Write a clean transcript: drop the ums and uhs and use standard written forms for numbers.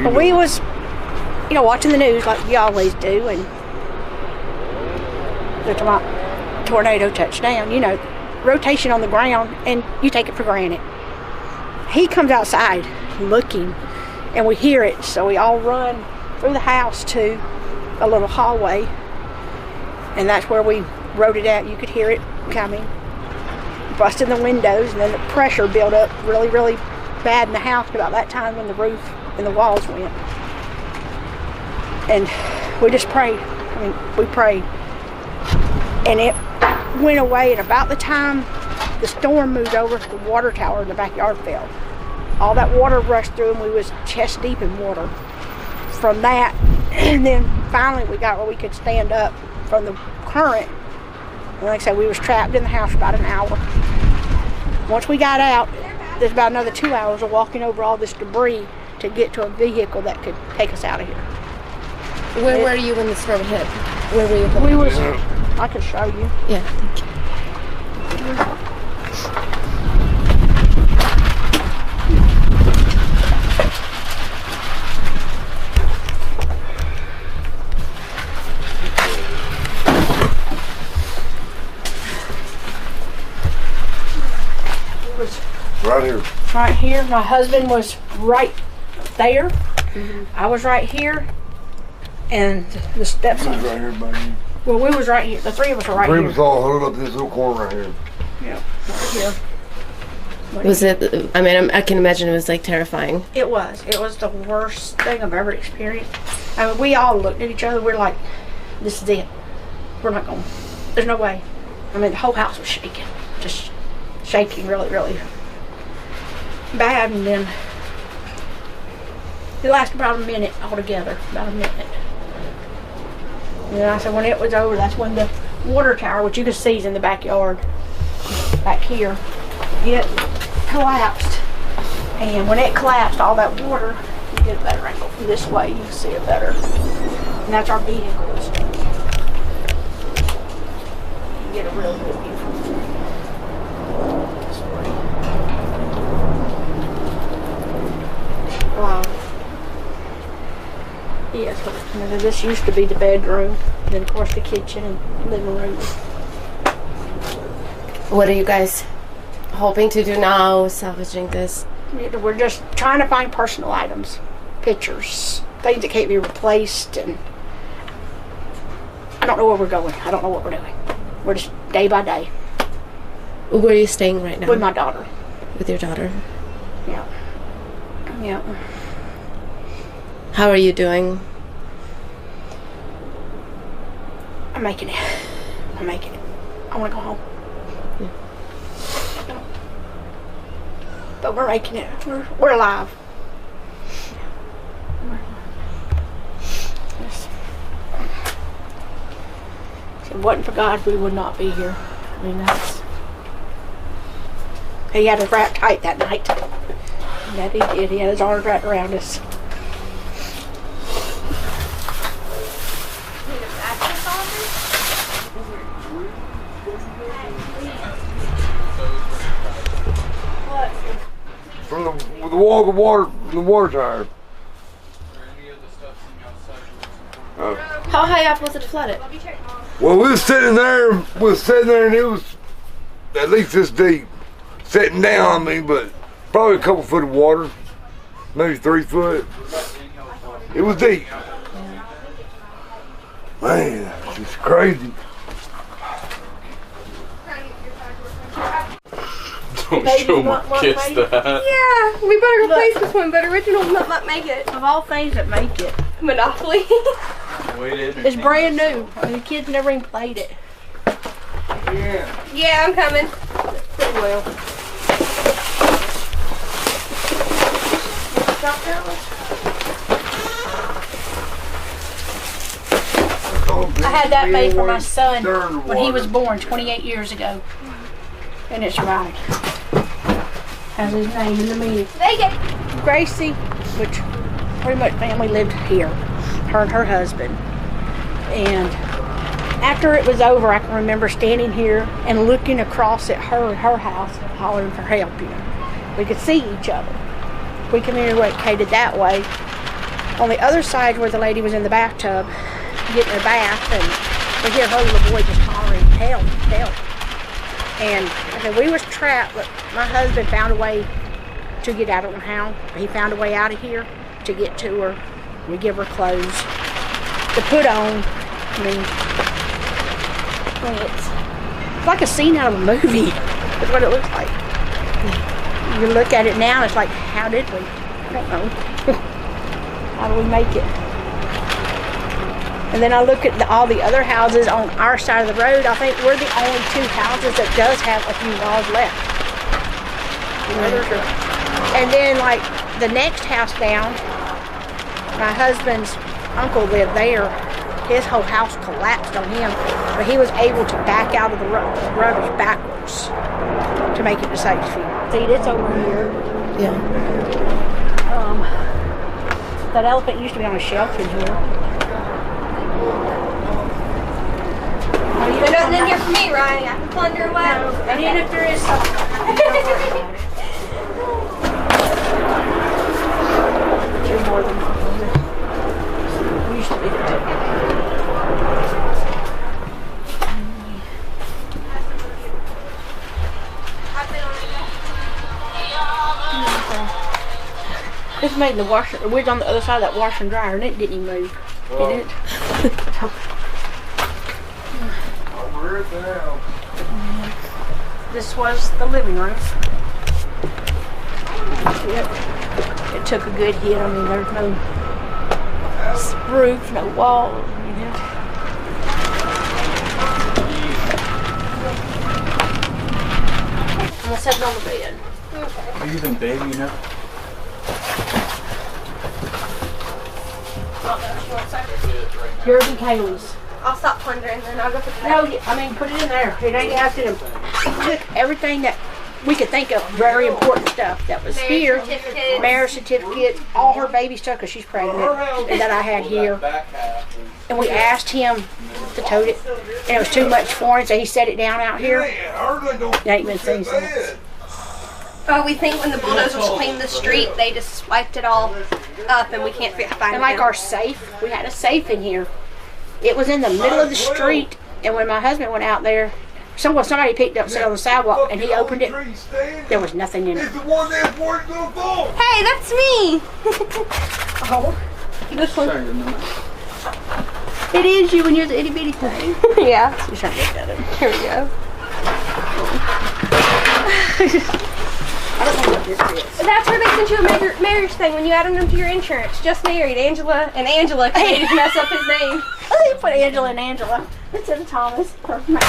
But we was, you know, watching the news like you always do, and there's a tornado touchdown, you know, rotation on the ground, and you take it for granted. He comes outside looking, and we hear it, so we all run through the house to a little hallway, and that's where we wrote it out. You could hear it coming, busting the windows, and then the pressure built up really, really bad in the house about that time when the roof and the walls went. And we just prayed. I mean, we prayed. And it went away, and about the time the storm moved over, the water tower in the backyard fell. All that water rushed through, and we was chest deep in water. From that, and then finally we got where we could stand up from the current. And like I said, we was trapped in the house for about an hour. Once we got out, there's about another 2 hours of walking over all this debris to get to a vehicle that could take us out of here. Where were you when the storm hit? Where were you? We was, I could show you. Yeah, thank you. Right here. Right here. My husband was right there. Mm-hmm. I was right here. And the stepson. He was right here by you. Well, we was right here. The three of us were right here. We was all huddled up in this little corner right here. Yeah, right here. Was it, I mean, I can imagine it was like terrifying. It was. It was the worst thing I've ever experienced. I mean, we all looked at each other. We're like, this is it. We're not going. There's no way. I mean, the whole house was shaking. Just shaking really, really bad. And then it lasted about a minute altogether. About a minute. And then I said when it was over, that's when the water tower, which you can see is in the backyard, back here, it collapsed. And when it collapsed, all that water, you get a better angle from this way, you can see it better. And that's our vehicles. You get a real good view from this way. Wow. Yes, this used to be the bedroom, then of course the kitchen and living room. What are you guys hoping to do now, salvaging this? We're just trying to find personal items, pictures, things that can't be replaced, and I don't know where we're going. I don't know what we're doing. We're just day by day. Where are you staying right now? With my daughter. With your daughter? Yeah. Yeah. How are you doing? I'm making it. I'm making it. I want to go home. Yeah. But we're making it. We're alive. Yes. If it wasn't for God, we would not be here. I mean, that's... He had us wrapped tight that night. That he did. He had his arms wrapped around us. From the wall of the water tower. How high up was it flooded? Well, we was sitting there, and it was at least this deep. Sitting down, I mean, but probably a couple foot of water, maybe 3 foot. It was deep. Man, it's crazy. Don't show my kids that. Yeah, we better replace this one, but original might not make it. Of all things that make it, Monopoly. it's brand new. I mean, the kids never even played it. Yeah. Yeah, I'm coming. Pretty well. Stop that I had that made for my son when he was born 28 years ago. And it's right. Has his name in the middle. Gracie, which pretty much family lived here. Her and her husband. And after it was over, I can remember standing here and looking across at her and her house, hollering for help, you know. We could see each other. We communicated that way. On the other side where the lady was in the bathtub getting her bath, and we hear her little boy just hollering, help, help. And okay, we was trapped, but my husband found a way to get out. I don't know how, but he found a way out of here to get to her. We give her clothes to put on. I mean it's like a scene out of a movie. That's what it looks like. You look at it now, it's like, how did we? I don't know. How do we make it? And then I look at all the other houses on our side of the road. I think we're the only 2 houses that does have a few walls left. And then like the next house down, my husband's uncle lived there. His whole house collapsed on him, but he was able to back out of the rubbish backwards to make it to safety. See, it's over here. Yeah. That elephant used to be on a shelf in here. There's nothing in here for me, Ryan. I can plunder away. And even if there is something, you're more than welcome. We used to be there too. It's made in the washer. We're on the other side of that washer and dryer, and it didn't even move. Did it? This was the living room. It took a good hit. I mean, there's no roof, no wall. I'm gonna set it on the bed. Okay. Are you even big, you know? Yours and Kaylee's. I'll stop plundering then I'll go put the No, I mean, put it in there. It ain't have to. We took everything that we could think of, very important stuff that was here. Marriage certificates, all her baby stuff, because she's pregnant, and that I had here. And we asked him to tote it, and it was too much for him, so he set it down out here. It ain't been seen since. Oh, we think when the bulldozers cleaned the street, they just swiped it all up, and we can't find it. And like our safe, we had a safe in here. It was in the middle of the street, and when my husband went out there, somebody picked up, set on the sidewalk, and he opened it. There was nothing in it. Hey, that's me! Oh, This one. it is you when you're the itty bitty thing. Yeah. You're trying to get that in. Here we go. I don't know what this is. That's where they sent you a marriage thing when you added them to your insurance. Just married, Angela and Angela, because they didn't mess up his name. Oh, you put Angela and Angela instead of Thomas. Perfect.